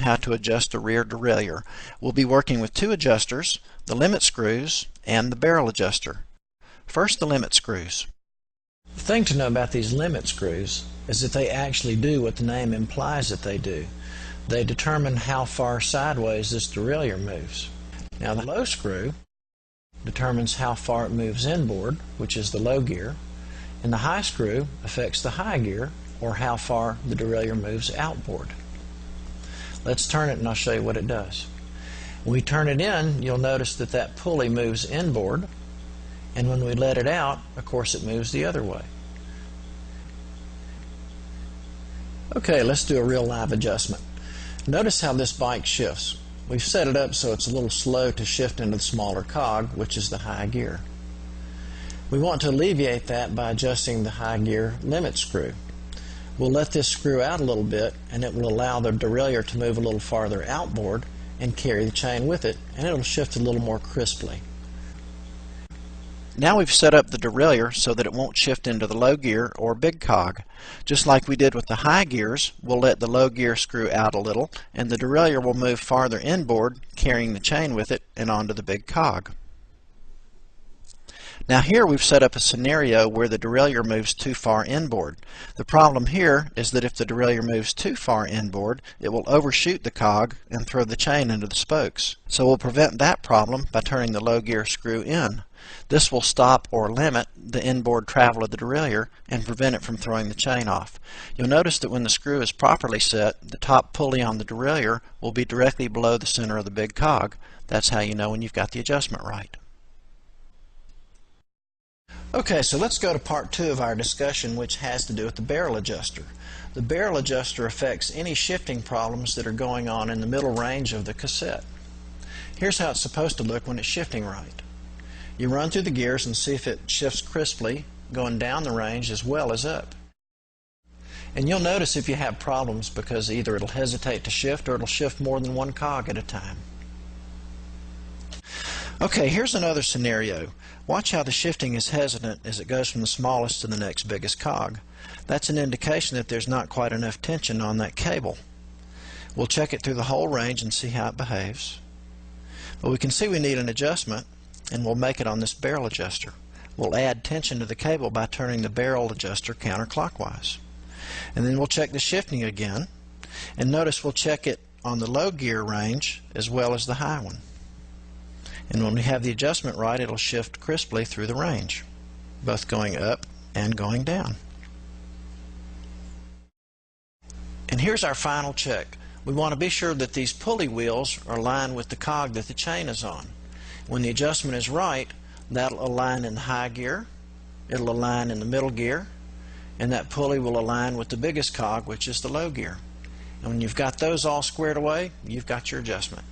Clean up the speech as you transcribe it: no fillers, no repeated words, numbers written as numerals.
how to adjust a rear derailleur. We'll be working with two adjusters, the limit screws and the barrel adjuster. First, the limit screws. The thing to know about these limit screws is that they actually do what the name implies that they do. They determine how far sideways this derailleur moves. Now the low screw determines how far it moves inboard, which is the low gear, and the high screw affects the high gear, or how far the derailleur moves outboard. Let's turn it and I'll show you what it does. When we turn it in, you'll notice that that pulley moves inboard, and when we let it out, of course it moves the other way. Okay, let's do a real live adjustment. Notice how this bike shifts. We've set it up so it's a little slow to shift into the smaller cog, which is the high gear. We want to alleviate that by adjusting the high gear limit screw. We'll let this screw out a little bit, and it will allow the derailleur to move a little farther outboard and carry the chain with it, and it'll shift a little more crisply. Now we've set up the derailleur so that it won't shift into the low gear or big cog. Just like we did with the high gears, we'll let the low gear screw out a little, and the derailleur will move farther inboard, carrying the chain with it and onto the big cog. Now here we've set up a scenario where the derailleur moves too far inboard. The problem here is that if the derailleur moves too far inboard, it will overshoot the cog and throw the chain into the spokes. So we'll prevent that problem by turning the low gear screw in. This will stop or limit the inboard travel of the derailleur and prevent it from throwing the chain off. You'll notice that when the screw is properly set, the top pulley on the derailleur will be directly below the center of the big cog. That's how you know when you've got the adjustment right. Okay, so let's go to part 2 of our discussion, which has to do with the barrel adjuster. The barrel adjuster affects any shifting problems that are going on in the middle range of the cassette. Here's how it's supposed to look when it's shifting right. You run through the gears and see if it shifts crisply, going down the range as well as up. And you'll notice if you have problems because either it'll hesitate to shift or it'll shift more than one cog at a time. Okay, here's another scenario. Watch how the shifting is hesitant as it goes from the smallest to the next biggest cog. That's an indication that there's not quite enough tension on that cable. We'll check it through the whole range and see how it behaves. But we can see we need an adjustment, and we'll make it on this barrel adjuster. We'll add tension to the cable by turning the barrel adjuster counterclockwise. And then we'll check the shifting again, and notice we'll check it on the low gear range as well as the high one. And when we have the adjustment right, it'll shift crisply through the range, both going up and going down. And here's our final check. We want to be sure that these pulley wheels are aligned with the cog that the chain is on. When the adjustment is right, that'll align in the high gear, it'll align in the middle gear, and that pulley will align with the biggest cog, which is the low gear. And when you've got those all squared away, you've got your adjustment.